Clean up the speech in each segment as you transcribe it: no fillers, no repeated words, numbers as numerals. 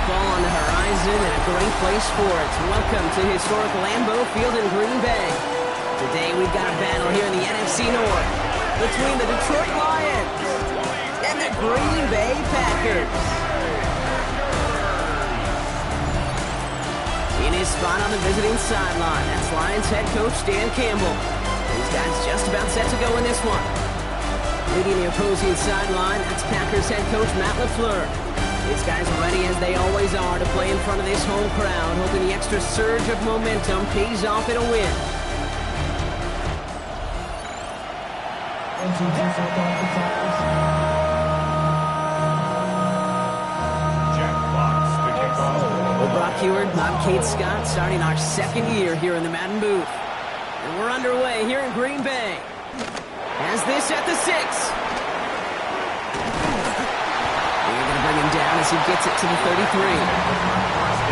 football on the horizon and a great place for it. Welcome to historic Lambeau Field in Green Bay. Today we've got a battle here in the NFC North between the Detroit Lions and the Green Bay Packers. In his spot on the visiting sideline, that's Lions head coach Dan Campbell. These guys just about set to go in this one. Leading the opposing sideline, that's Packers head coach Matt LaFleur. These guys ready as they always are to play in front of this home crowd, hoping the extra surge of momentum pays off in a win. Well, Brock Heward, Bob Kate Scott starting our second year here in the Madden booth. And we're underway here in Green Bay. Has this at the 6. They're going to bring him down as he gets it to the 33.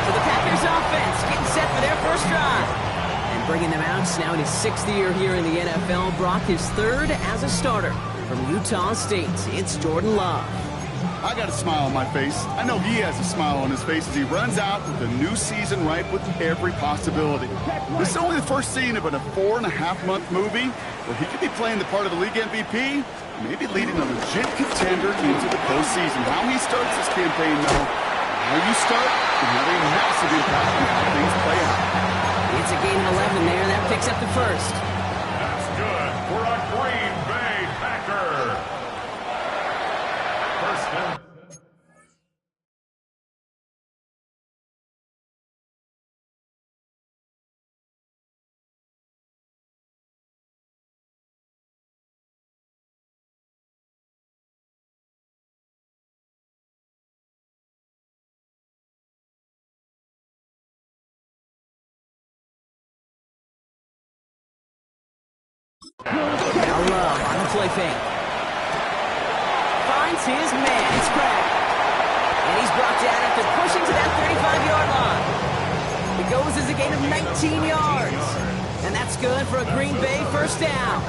So the Packers offense getting set for their first drive. And bringing them out now in his 6th year here in the NFL. Brock his 3rd as a starter from Utah State. It's Jordan Love. I got a smile on my face. I know he has a smile on his face as he runs out with a new season ripe with every possibility. This is only the first scene of a 4.5-month movie where he could be playing the part of the league MVP, maybe leading a legit contender into the postseason. How he starts this campaign, though, how you start can have a massive impact on how things play out. It's a game of 11 there. That picks up the first. That's good for a Green Bay Packer. First down. Now Love on the play fake. Finds his man. It's cracked. And he's brought down after pushing to that 35-yard line. It goes as a gain of 19 yards. And that's good for a Green Bay first down.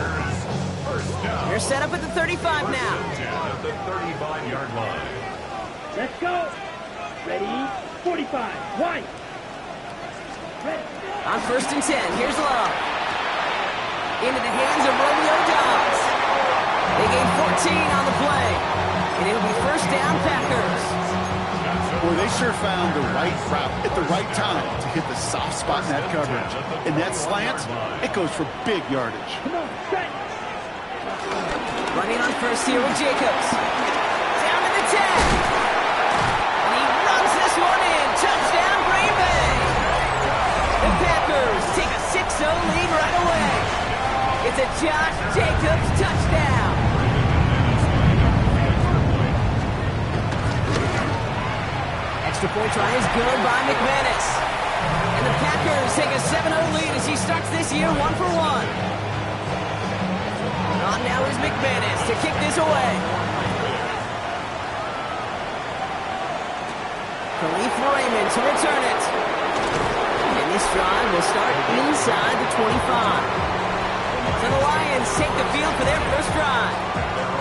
They're set up at the 35 now. At the 35-yard line. Let's go. Ready? 45. White. Ready. On 1st and 10, here's Love. Into the hands of Romeo Dobbs. They gain 14 on the play. And it'll be first down Packers. Boy, they sure found the right route at the right time to hit the soft spot in that coverage. And that slant, it goes for big yardage. Come on, set. Running on first here with Jacobs. Down to the 10. And he runs this one in. Touchdown Green Bay. The Packers take a 6-0 lead right away. It's a Josh Jacobs touchdown. Extra point try is good by McManus. And the Packers take a 7-0 lead as he starts this year 1 for 1. On now is McManus to kick this away. Khalif Raymond to return it. And this drive will start inside the 25. So the Lions take the field for their first drive.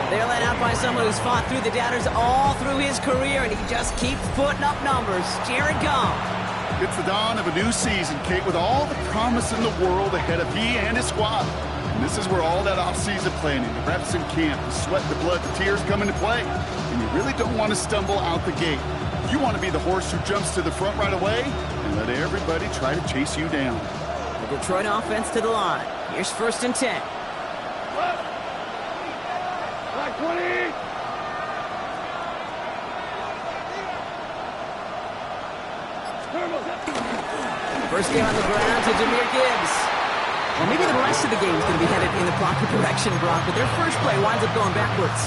They're led out by someone who's fought through the doubters all through his career, and he just keeps putting up numbers. Jared Goff. It's the dawn of a new season, Kate, with all the promise in the world ahead of he and his squad. And this is where all that off-season planning, the reps in camp, the sweat, the blood, the tears come into play. And you really don't want to stumble out the gate. You want to be the horse who jumps to the front right away and let everybody try to chase you down. The Detroit offense to the line. Here's 1st and 10. Black 20. First game on the ground to Jahmyr Gibbs. Well, maybe the rest of the game is going to be headed in the proper direction, Brock, but their first play winds up going backwards.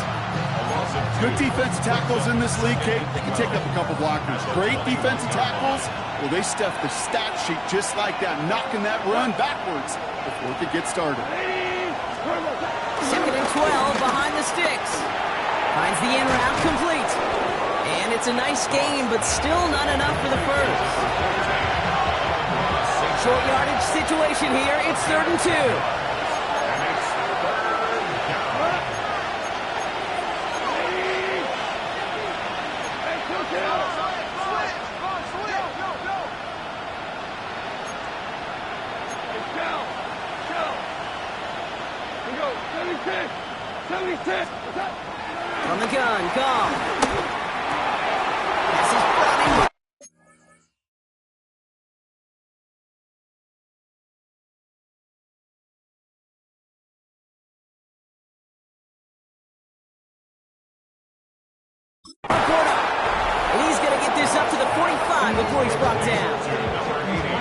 Good defensive tackles in this league, Kate. They can take up a couple blockers. Great defensive tackles. Well, they stuff the stat sheet just like that, knocking that run backwards before it could get started. 2nd and 12 behind the sticks. Finds the in route complete. And it's a nice game, but still not enough for the first. Short yardage situation here. It's 3rd and 2. 76! 76! From the gun, Goff. Pass is brought in. And he's going to get this up to the 45 before he's brought down.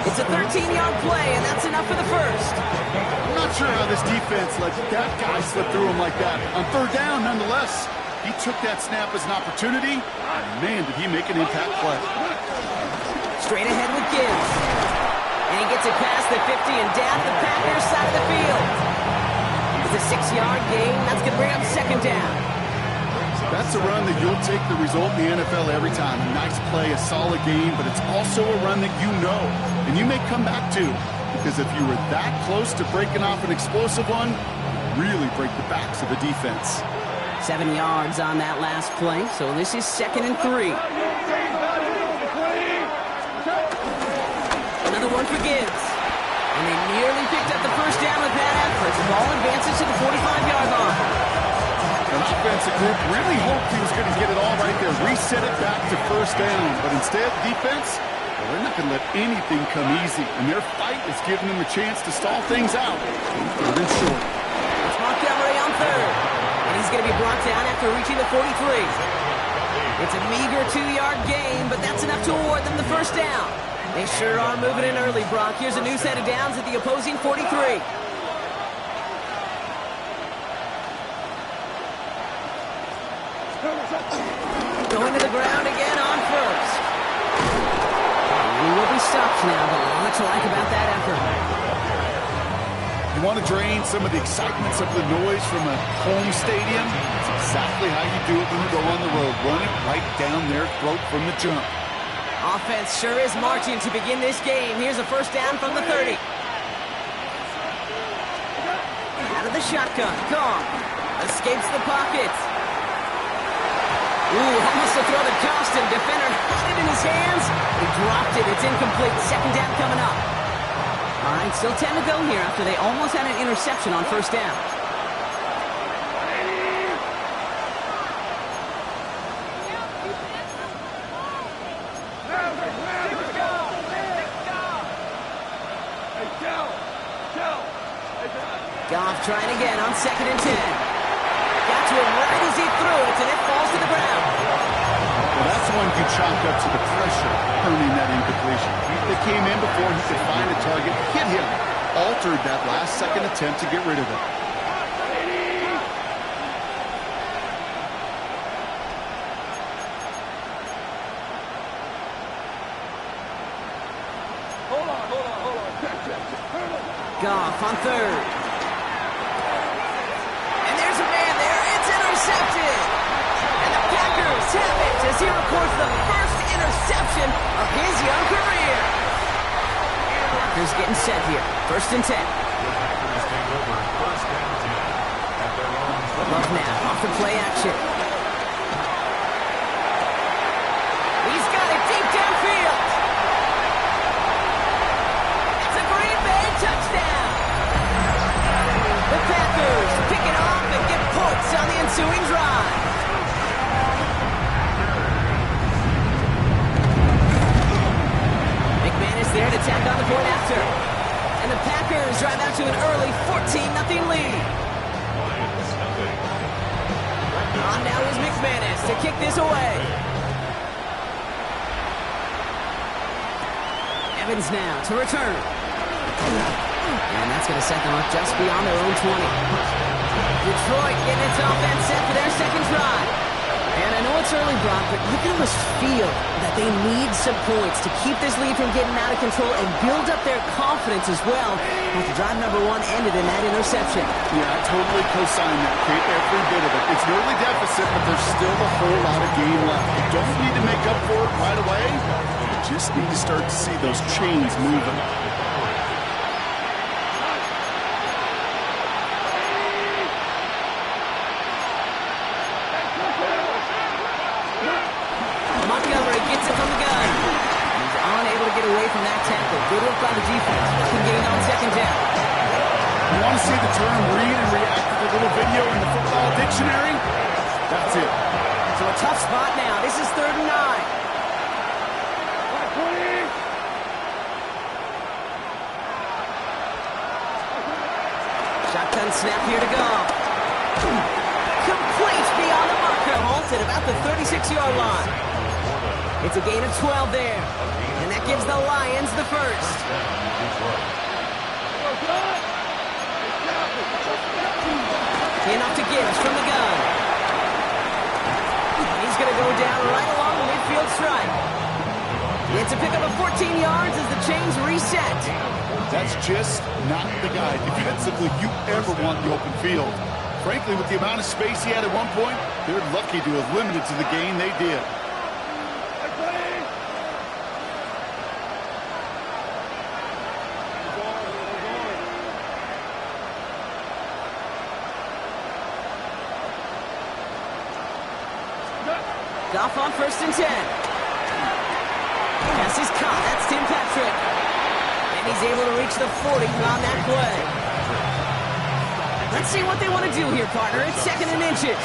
It's a 13-yard play, and that's enough for the first. I'm not sure how this defense let that guy slip through him like that. On third down, nonetheless, he took that snap as an opportunity, and man, did he make an impact play. Straight ahead with Gibbs. And he gets it past the 50 and down the Packers side of the field. It's a 6-yard gain. That's going to bring up second down. That's a run that you'll take the result in the NFL every time. A nice play, a solid game, but it's also a run that you know, and you may come back to, because if you were that close to breaking off an explosive one, really break the backs of the defense. 7 yards on that last play, so this is 2nd and 3. Another one for Gibbs. And they nearly picked up the first down with that effort. The ball advances to the 45-yard line. The offensive group really hoped he was going to get it all right there, reset it back to first down. But instead, defense, well, they're not going to let anything come easy. And their fight is giving them a chance to stall things out. Third and short. It's Montgomery on third. And he's going to be brought down after reaching the 43. It's a meager 2-yard gain, but that's enough to award them the first down. They sure are moving in early, Brock. Here's a new set of downs at the opposing 43. Going to the ground again on first. We will be stopped now, but what to like about that effort? You want to drain some of the excitements of the noise from a home stadium? That's exactly how you do it when you go on the road. Run it right down their throat from the jump. Offense sure is marching to begin this game. Here's a first down from the 30. Out of the shotgun. Gone. Escapes the pocket. Ooh, almost a throw that cost him. Defender had it in his hands. He dropped it. It's incomplete. Second down coming up. All right, still 10 to go here after they almost had an interception on first down. Goff trying again on 2nd and 10. Got to him right as he threw it, and it falls to the ground. Well, that's one you chalk up to the pressure earning that incompletion. They came in before he could find a target, hit him, altered that last-second attempt to get rid of it. Goff on third. And there's a man there. It's intercepted. And the Packers have it as he records the first interception of his young career. Packers getting set here. 1st and 10. Love now off the play action. He's got it deep downfield. It's a Green Bay touchdown. The Packers pick it off and get points on the ensuing drive. McManus there to tack on the point after. And the Packers drive out to an early 14-0 lead. On now is McManus to kick this away. Evans now to return. And that's going to set them up just beyond their own 20. Detroit getting its offense set for their second drive. And I know it's early, Brock, but you can almost feel that they need some points to keep this lead from getting out of control and build up their confidence as well after drive number 1 ended in that interception. Yeah, I totally co-sign that, Kate, every bit of it. It's an early deficit, but there's still a whole lot of game left. You don't need to make up for it right away. You just need to start to see those chains moving. Montgomery gets it from the gun. He's unable to get away from that tackle. Good work by the defense. Nothing getting on second down. You want to ever see the term read and react with a little video in the football dictionary? That's it. So a tough spot now. This is 3rd and 9. Shotgun snap here to go. Complete beyond the marker. Halted about the 36-yard line. It's a gain of 12 there. And that gives the Lions the first. Enough to Gibbs from the gun. And he's going to go down right along the midfield stripe. It's a pickup of 14 yards as the chains reset. That's just not the guy defensively you ever want in the open field. Frankly, with the amount of space he had at one point, they're lucky to have limited to the gain they did. Goff on 1st and 10. Pass is caught. That's Tim Patrick. And he's able to reach the 40 on that play. Let's see what they want to do here, partner. It's 2nd and inches.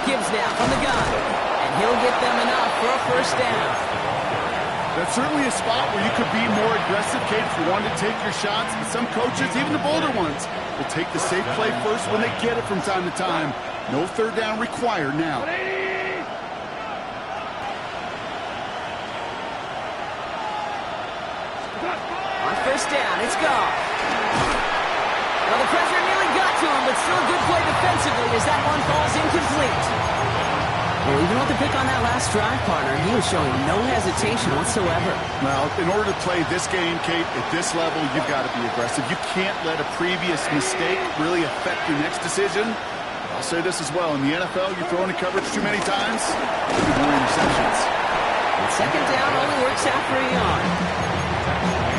Gibbs now from the gun. And he'll get them enough for a 1st down. That's certainly a spot where you could be more aggressive, Kate, if you wanted to take your shots. But some coaches, even the bolder ones, will take the safe play first when they get it from time to time. No 3rd down required now. On 1st down, it's gone. Well, the pressure nearly got to him, but still a good play defensively as that one falls incomplete. Well, even with the pick on that last drive, partner, he was showing no hesitation whatsoever. Well, in order to play this game, Kate, at this level, you've got to be aggressive. You can't let a previous mistake really affect your next decision. I'll say this as well. In the NFL, you throw into coverage too many times, you get more interceptions. And 2nd down only works out for a yard.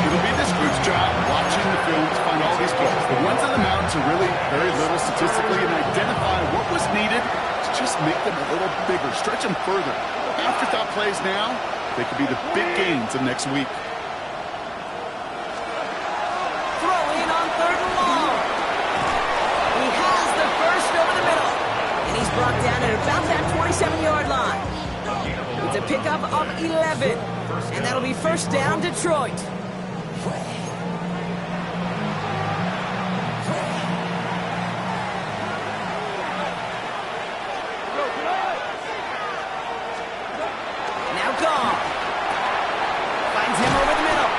It'll be this group's job watching the film to find all these plays. The ones on the mountains are really very little statistically and identify what was needed to just make them a little bigger, stretch them further. Afterthought plays now, they could be the big gains of next week. Throw in on 3rd and long. He has the first over the middle. And he's brought down at about that 27-yard line. It's a pickup of 11. And that'll be 1st down, Detroit. Now Goff. Finds him over the middle.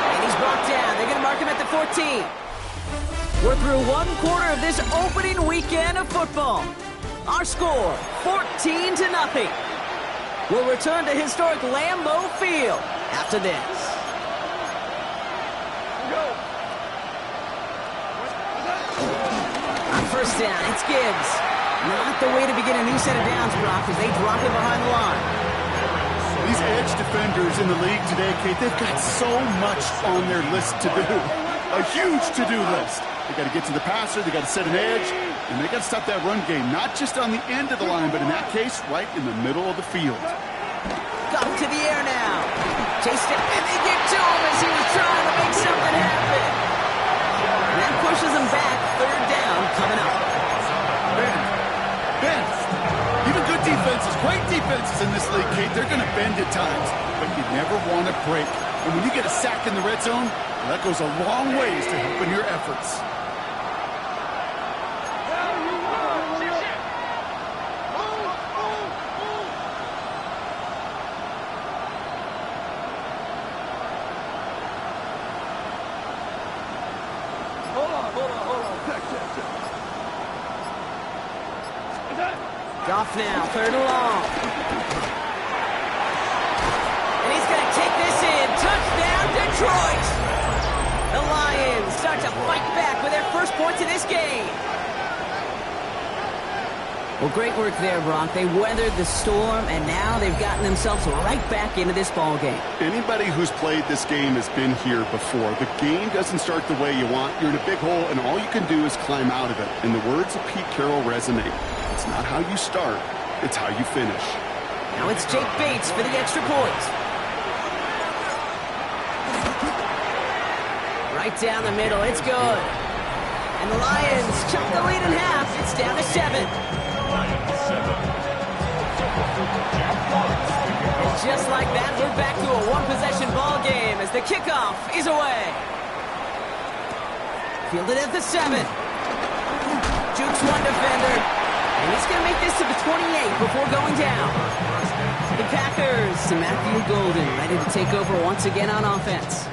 And he's brought down. They're going to mark him at the 14. We're through 1/4 of this opening weekend of football. Our score, 14-0. We'll return to historic Lambeau Field after this. On 1st down, it's Gibbs. Not the way to begin a new set of downs, Brock, as they drop it behind the line. These edge defenders in the league today, Kate, they've got so much on their list to do. A huge to-do list. They got to get to the passer, they got to set an edge, and they got to stop that run game, not just on the end of the line, but in that case, right in the middle of the field. Got him to the air now. Chased it, and they get to him as he was trying to make something happen. And that pushes him back. 3rd down coming up. Bend. Even good defenses, great defenses in this league, Kate, they're going to bend at times, but you never want to break. And when you get a sack in the red zone, well, that goes a long ways to helping your efforts. Goff now, 3rd and long. And he's going to take this in. Touchdown, Detroit! The Lions start to fight back with their first points in this game. Well, great work there, Brock. They weathered the storm, and now they've gotten themselves right back into this ball game. Anybody who's played this game has been here before. The game doesn't start the way you want. You're in a big hole, and all you can do is climb out of it. And the words of Pete Carroll resonate. It's not how you start, it's how you finish. Now it's Jake Bates for the extra point. right down the middle. It's good. And the Lions chop the lead in half. It's down to 7. And just like that, we're back to a one-possession ball game as the kickoff is away. Fielded at the 7. Jukes one defender. And he's going to make this to the 28 before going down. The Packers, Matthew Golden, ready to take over once again on offense.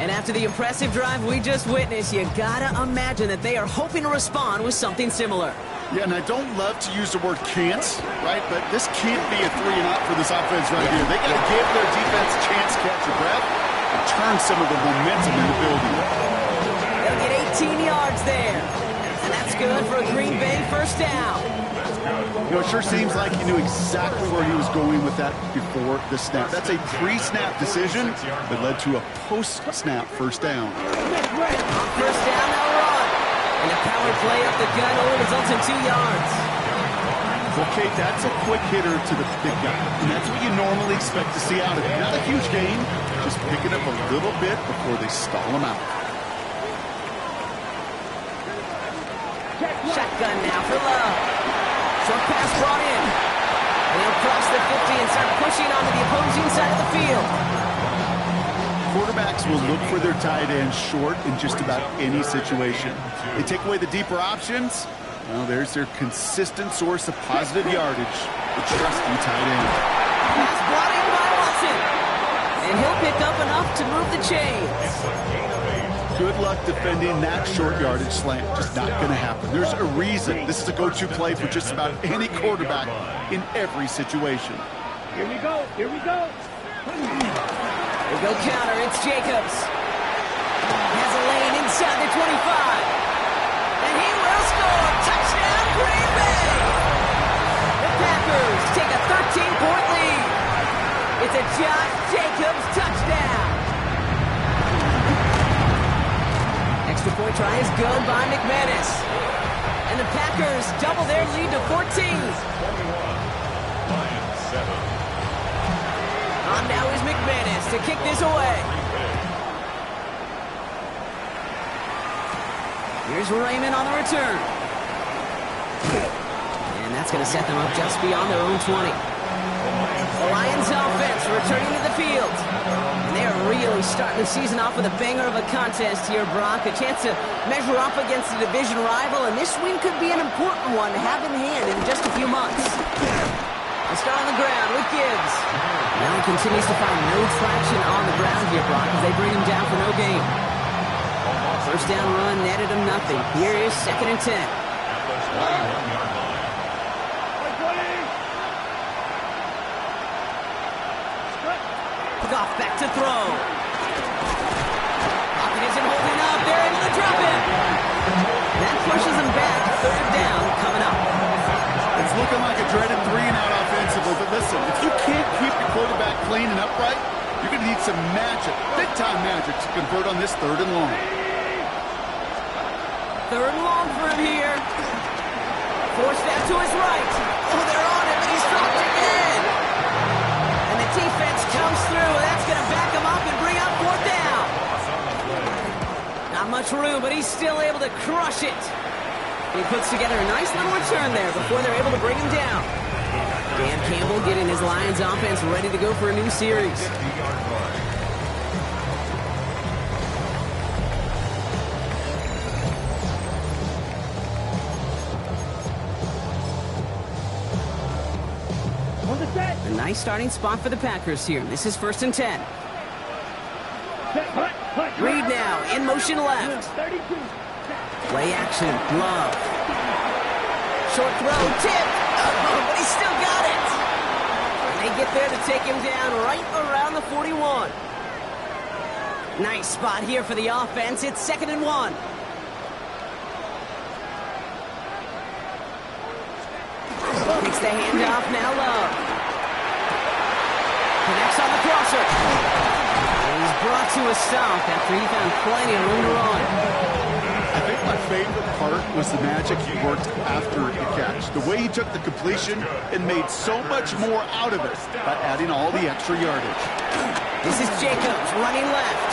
And after the impressive drive we just witnessed, you gotta imagine that they are hoping to respond with something similar. Yeah, and I don't love to use the word can't, right? But this can't be a 3-and-out for this offense right here. They gotta give their defense a chance to catch their breath and turn some of the momentum in the building. They'll get 18 yards there. And that's good for a Green Bay first down. You know, it sure seems like he knew exactly where he was going with that before the snap. That's a pre-snap decision that led to a post-snap first down. First down, they'll run. And a power play up the gut only results in 2 yards. Okay, that's a quick hitter to the big guy. And that's what you normally expect to see out of him. Not a huge gain, just picking up a little bit before they stall him out. Shotgun now for Love. Short pass brought in. And he'll cross the 50 and start pushing onto the opposing side of the field. Quarterbacks will look for their tight end short in just about any situation. They take away the deeper options. Well, there's their consistent source of positive yardage, the trusty tight end. Pass brought in by Watson. And he'll pick up enough to move the chains. Good luck defending that short yardage slant. Just not going to happen. There's a reason this is a go-to play for just about any quarterback in every situation. Here we go. Here we go. They go counter. It's Jacobs. Has a lane inside the 25. And he will score. Touchdown, Green Bay. The Packers take a 13-point lead. It's a Josh Jacobs touchdown. Extra point try is good by McManus. And the Packers double their lead to 14. On now is McManus to kick this away. Here's Raymond on the return. And that's going to set them up just beyond their own 20. The Lions offense returning to the field. And they are really starting the season off with a banger of a contest here, Brock. A chance to measure up against a division rival, and this win could be an important one to have in hand in just a few months. They start on the ground with Gibbs. Now he continues to find no traction on the ground here, Brock, as they bring him down for no gain. First down run netted him nothing. Here is 2nd and 10. Goff back to throw. Lockett isn't holding up. They're able to drop it. That pushes him back. 3rd down coming up. It's looking like a dreaded 3-and-out offensively, but listen, if you can't keep your quarterback clean and upright, you're going to need some magic, big-time magic, to convert on this 3rd and long. 3rd and long for him here. Force that to his right. Oh, they're on it, but he's dropped again. And the defense comes through. That's going to back him up and bring out 4th down. Not much room, but he's still able to crush it. He puts together a nice little return there before they're able to bring him down. Dan Campbell getting his Lions offense ready to go for a new series. A nice starting spot for the Packers here. This is 1st and 10. Reed now in motion left. Play action, Love. Short throw, tip. Oh, but he still got it. And they get there to take him down right around the 41. Nice spot here for the offense. It's 2nd and 1. Takes the handoff, now Love. Connects on the crosser. And he's brought to a stop after he found plenty of room to run. I think my favorite part was the magic he worked after the catch. The way he took the completion and made so much more out of it by adding all the extra yardage. This is Jacobs running left.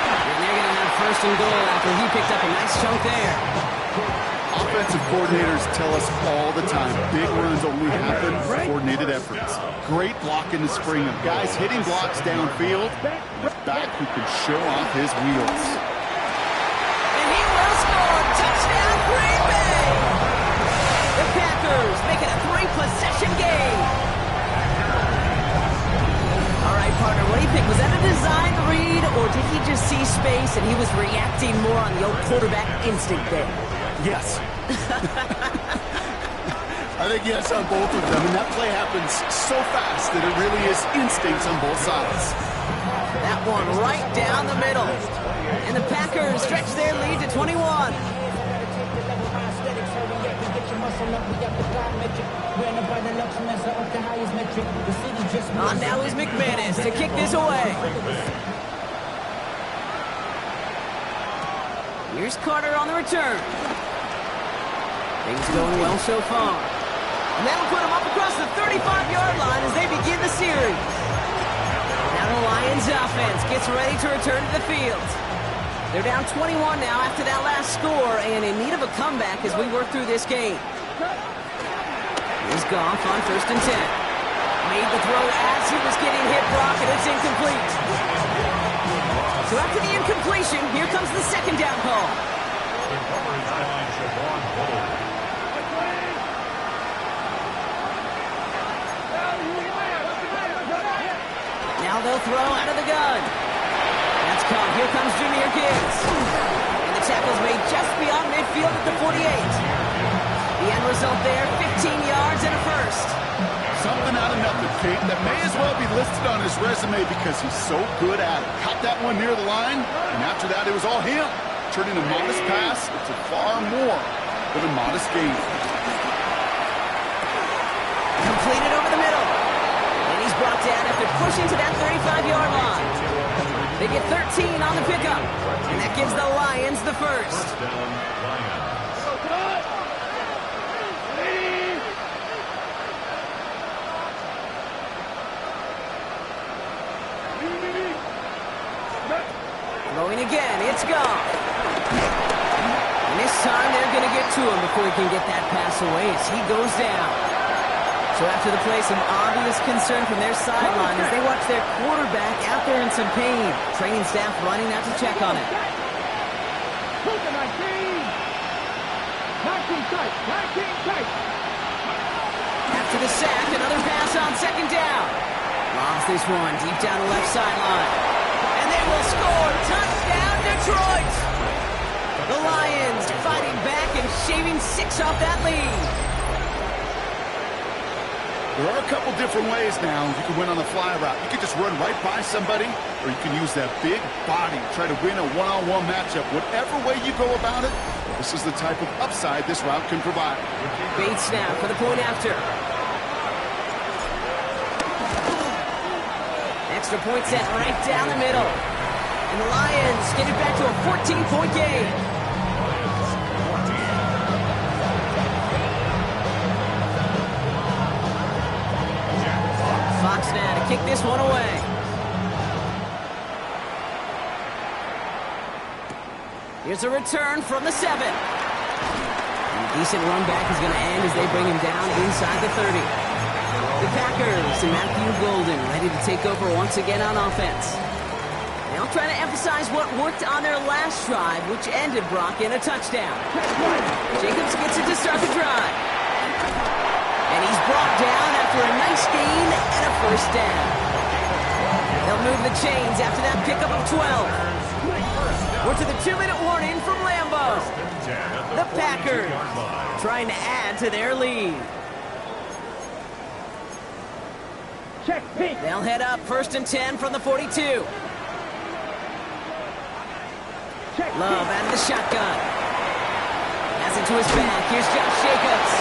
And they're going to have first and goal after he picked up a nice chunk there. Offensive coordinators tell us all the time, big runs only happen with coordinated efforts. Great block in the spring of guys hitting blocks downfield. A back who can show off his wheels. And he will score. Touchdown, Green Bay! The Packers make it a 3-possession game. All right, partner, what do you think? Was that a design read, or did he just see space and he was reacting more on the old quarterback instinct there? Yes. I think yes on both of them, and that play happens so fast that it really is instincts on both sides. That one right down the middle. And the Packers stretch their lead to 21. On now is McManus to kick this away. Here's Carter on the return. Things going well so far. And that'll put him up across the 35-yard line as they begin the series. Now the Lions offense gets ready to return to the field. They're down 21 now after that last score and in need of a comeback as we work through this game. Here's Goff on first and 10. Made the throw as he was getting hit, Brock, and it's incomplete. So after the incompletion, here comes the second down call. Now they'll throw out of the gun. That's caught. Here comes Jahmyr Gibbs. And the tackle's made just beyond midfield at the 48. The end result there, 15 yards and a first. Something out of nothing, Kate, that may as well be listed on his resume because he's so good at it. Caught that one near the line, and after that, it was all him. Turning a modest pass into far more than a modest gain. Completed over the middle. And he's brought down after pushing to that 35-yard line. They get 13 on the pickup, and that gives the Lions the first. Throwing again, it's gone. And this time they're going to get to him before he can get that pass away as he goes down. So after the play, some obvious concern from their sideline as they watch their quarterback out there in some pain. Training staff running out to check on him. After the sack, another pass on second down. Lobs this one deep down the left sideline. And they will score. Touchdown, Detroit! The Lions fighting back and shaving 6 off that lead. There are a couple different ways now you can win on the fly route. You can just run right by somebody, or you can use that big body, try to win a one-on-one matchup. Whatever way you go about it, this is the type of upside this route can provide. Bait snap for the point after. Extra point set right down the middle. And the Lions get it back to a 14-point game. Fox now to kick this one away. Here's a return from the 7. And a decent run back is going to end as they bring him down inside the 30. The Packers and Matthew Golden ready to take over once again on offense. They'll try to emphasize what worked on their last drive, which ended Brock in a touchdown. Jacobs gets it to start the drive. And he's brought down after a nice gain and a first down. They'll move the chains after that pickup of 12. We're to the 2-minute warning from Lambeau. The Packers trying to add to their lead. They'll head up first and 10 from the 42. Love out of the shotgun. Has it to his back. Here's Josh Jacobs.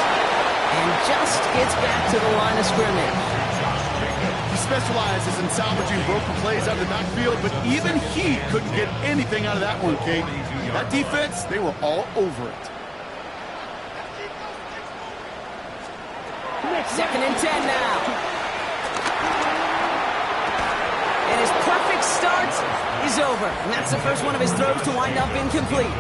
And just gets back to the line of scrimmage. He specializes in salvaging broken plays out of the backfield, but even he couldn't get anything out of that one, Kate. That defense, they were all over it. Second and 10 now. It is perfect start is over. And that's the first one of his throws to wind up incomplete.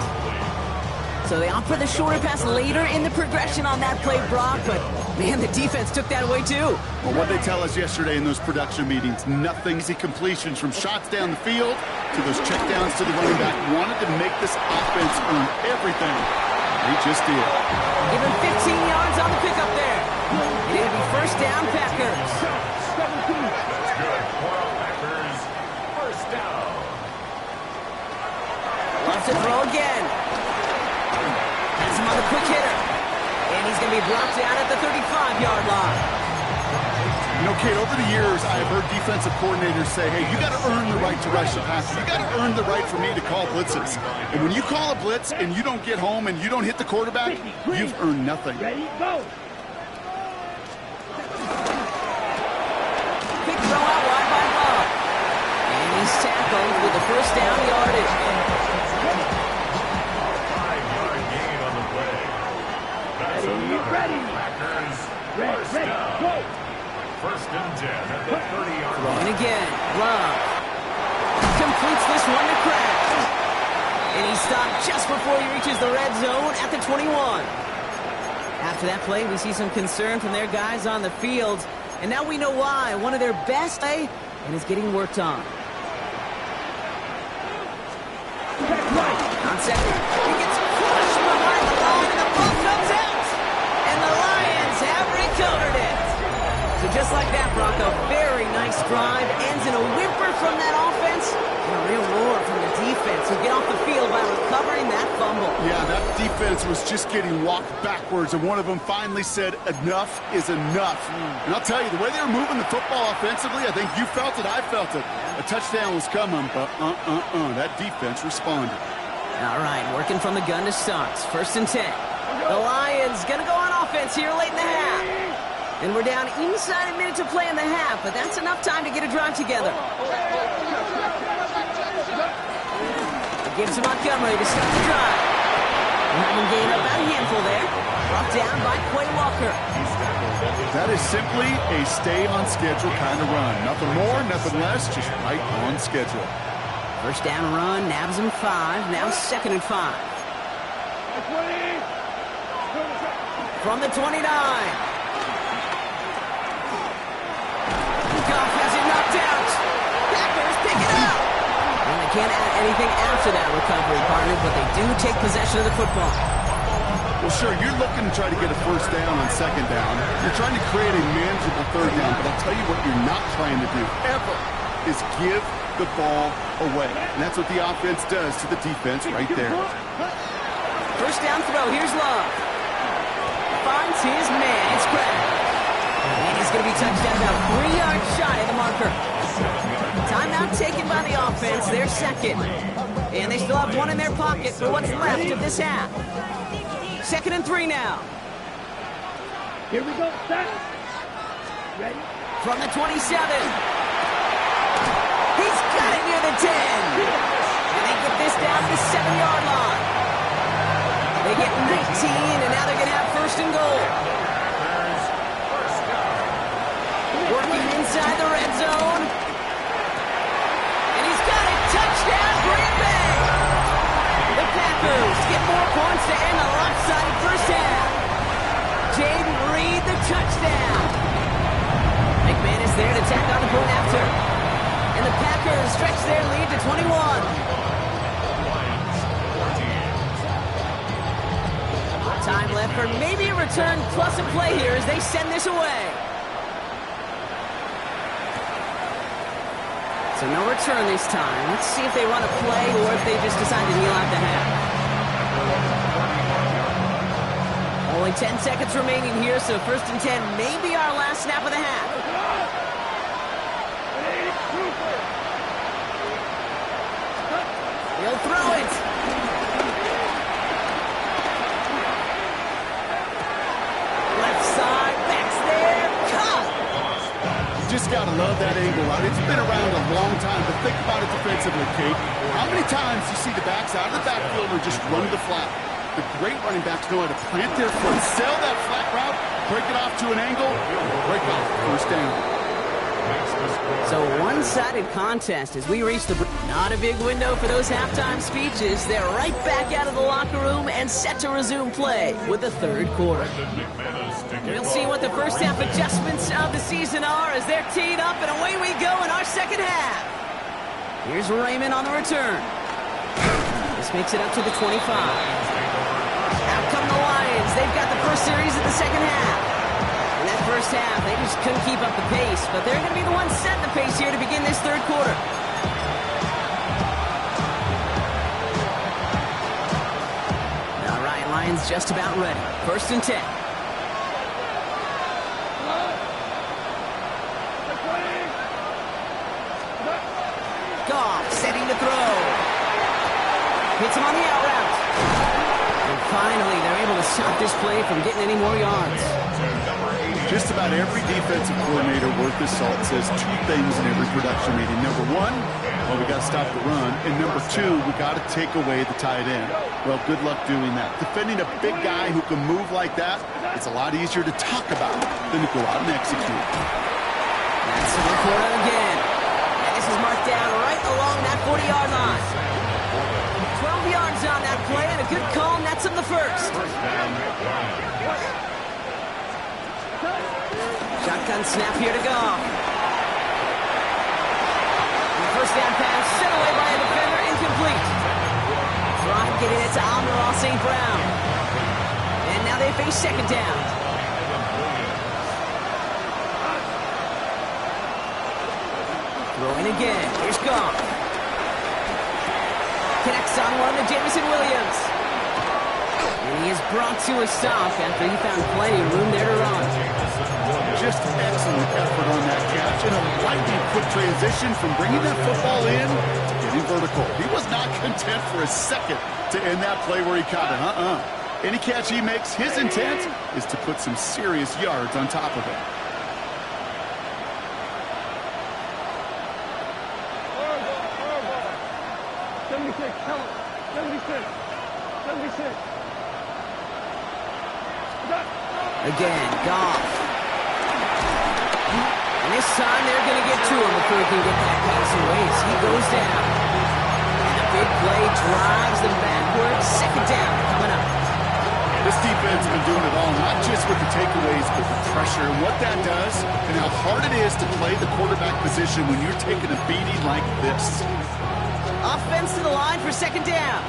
So they opt for the shorter pass later in the progression on that play, Brock, but man, the defense took that away too. Well, what they tell us yesterday in those production meetings, nothing easy completions from shots down the field to those checkdowns to the running back. Wanted to make this offense earn everything. They just did. Give him 15 yards on the pickup there. And it'll be first down, Packers. That's good. For Packers, first down. Loves to throw again. Has him on the quick hitter. And he's going to be brought down at the 35-yard line. You know, Kate, over the years, I have heard defensive coordinators say, hey, you got to earn the right to rush the passer. You got to earn the right for me to call blitzes. And when you call a blitz and you don't get home and you don't hit the quarterback, you've earned nothing. Ready, go. Big throw out wide by Love. And he's tackled with the first down yardage. 5-yard gain on the play. That's another Packers, first down. Go. First and 10 at the 30-yard line. And again, Love completes this one to Kraft. And he stopped just before he reaches the red zone at the 21. After that play, we see some concern from their guys on the field. And now we know why. One of their best play and is getting worked on. On second, he gets crushed behind the line and the ball comes out. And the Lions have recovered it. So just like that, Brock, a very nice drive ends in a whimper from that offense and a real roar from the defense who get off the field by recovering that fumble. Yeah, that defense was just getting walked backwards, and one of them finally said, enough is enough. And I'll tell you, the way they were moving the football offensively, I think you felt it, I felt it. A touchdown was coming, but that defense responded. All right, working from the gun to start. First and 10. The Lions going to go on offense here late in the half. And we're down inside a minute to play in the half, but that's enough time to get a drive together. It gives to Montgomery to start the drive. Having gained about a handful there. Brought down by Quay Walker. That is simply a stay-on-schedule kind of run. Nothing more, nothing less, just right on schedule. First down run, nabs him 5, now second and 5. From the 29. Goff has it knocked out. Packers pick it up. And they can't add anything after that recovery, partner, but they do take possession of the football. Well, sure, you're looking to try to get a first down on second down. You're trying to create a manageable third down, but I'll tell you what you're not trying to do, ever, is give the ball away. And that's what the offense does to the defense right there. First down throw, here's Love. Finds his man, it's Kraft. And he's going to be touched down about 3 yards shy of the marker. Timeout taken by the offense, their second. And they still have one in their pocket for what's left of this half. Second and 3 now. Here we go. Set. Ready? From the 27. He's got it near the 10. And they get this down to the 7-yard line. They get 19, and now they're going to have first and goal. Working inside the red zone. And he's got it. Touchdown, Green Bay. The Packers get more points to end the lopsided first half. Jaden Reed, the touchdown. McManus there to tack on the point after. And the Packers stretch their lead to 21. Time left for maybe a return plus a play here as they send this away. So no return this time. Let's see if they run a play or if they just decide to kneel out the half. Only 10 seconds remaining here, so first and 10 may be our last snap of the half. He'll throw it. Left side, backs there, cut. Just got to love that angle route. It's been around a long time, but think about it defensively, Kate. How many times do you see the backs out of the backfield or just run the flat? The great running backs know how to plant their foot, sell that flat route, break it off to an angle, break off first down. So one-sided contest as we reach the... Not a big window for those halftime speeches. They're right back out of the locker room and set to resume play with the third quarter. We'll see what the first half adjustments of the season are as they're teed up, and away we go in our second half. Here's Raymond on the return. This makes it up to the 25. Out come the Lions. They've got the first series of the second half. In that first half, they just couldn't keep up the pace, but they're going to be the ones setting the pace here to begin this third quarter. All right, Lions just about ready. 1st and 10. Goff setting to throw. Hits him on the out route. And finally, they're able to stop this play from getting any more yards. Just about every defensive coordinator worth his salt says two things in every production meeting. Number one, well, we got to stop the run. And number two, we got to take away the tight end. Well, good luck doing that. Defending a big guy who can move like that, it's a lot easier to talk about than to go out and execute. That's the report again. And this is marked down right along that 40-yard line. 12 yards on that play, and a good call nets him the first. Shotgun snap here to go. The first down pass sent away by a defender, incomplete. Drive getting it to Amon-Ra St. Brown. And now they face second down. Throwing again. Here's Goff. Connects on one to Jameson Williams. And he is brought to a stop after he found plenty of room there to run. Just excellent effort on that catch and a lightning quick transition from bringing that football in to getting vertical. He was not content for a second to end that play where he caught it. Any catch he makes, his intent is to put some serious yards on top of it. Again, Goff. And this time they're going to get to him before he can get that pass away as he goes down. And a big play drives them backwards. Second down coming up. This defense has been doing it all, not just with the takeaways, but the pressure and what that does and how hard it is to play the quarterback position when you're taking a beating like this. Offense to the line for second down.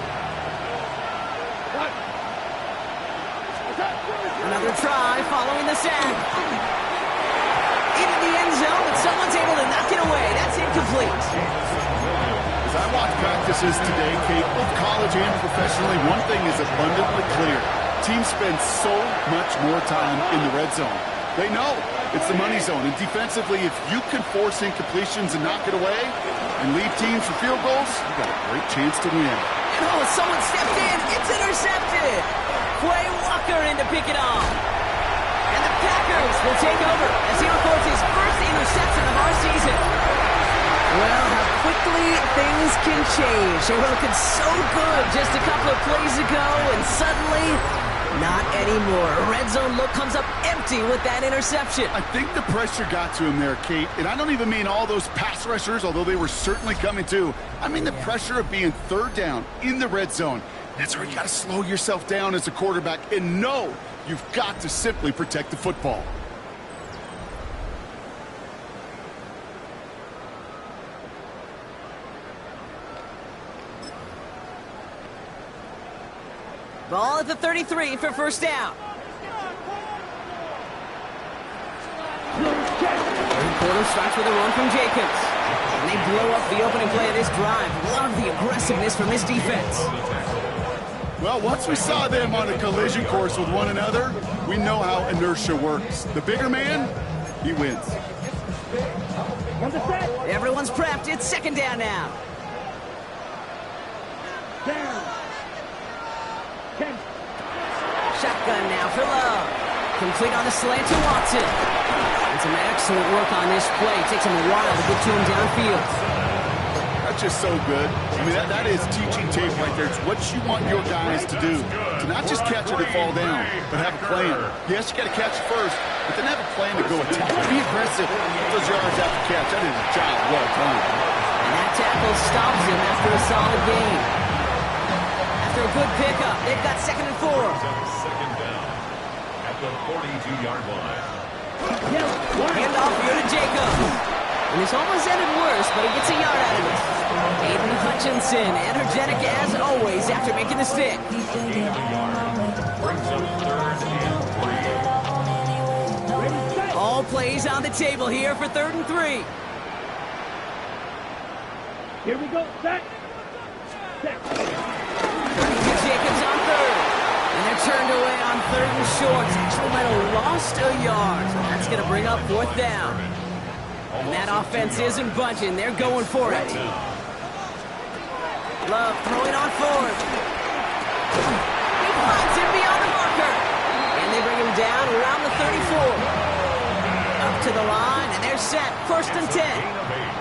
Another try following the sack. Into the end zone, but someone's able to knock it away. That's incomplete. As I watch practices today, Kate, both college and professionally, one thing is abundantly clear. Teams spend so much more time in the red zone. They know it's the money zone. And defensively, if you can force incompletions and knock it away and leave teams for field goals, you've got a great chance to win. And someone stepped in. It's intercepted. Quay Walker in to pick it off. And the Packers will take over as he records his first interception of our season. Well, how quickly things can change. They were looking so good just a couple of plays ago, and suddenly, not anymore. A red zone look comes up empty with that interception. I think the pressure got to him there, Kate. And I don't even mean all those pass rushers, although they were certainly coming too. I mean the pressure of being third down in the red zone. That's where you got to slow yourself down as a quarterback and know you've got to simply protect the football. Ball at the 33 for first down. Third quarter starts with a run from Jacobs. And they blow up the opening play of this drive. Love the aggressiveness from this defense. Well, once we saw them on a collision course with one another, we know how inertia works. The bigger man, he wins. Everyone's prepped. It's second down now. Shotgun now for Love. Complete on the slant to Watson. And some excellent work on this play. It takes him a while to get to him downfield. I That's just so good. I mean, that is teaching tape right there. It's what you want your guys to do. To not just catch it and fall down, but have a plan. Yes, you got to catch it first, but then have a plan to go attack. Be aggressive. Get those yards after catch. That is a job well done. And that tackle stops him after a solid gain. After a good pickup, they've got 2nd and 4. Second down at the 42-yard line. Handoff here to Jacob. And this almost ended worse, but he gets a yard out of it. Aiden Hutchinson, energetic as always after making the stick. Gain of a yard. Brings up 3rd and 3. All plays on the table here for 3rd and 3. Here we go. Set. Jacobs on 3rd. And they're turned away on 3rd and short. Actually might have lost a yard. So that's going to bring up 4th down. And that offense isn't budging. They're going for it. Love throwing on 4th. He finds him beyond the marker. And they bring him down around the 34. Up to the line, and they're set. 1st and 10.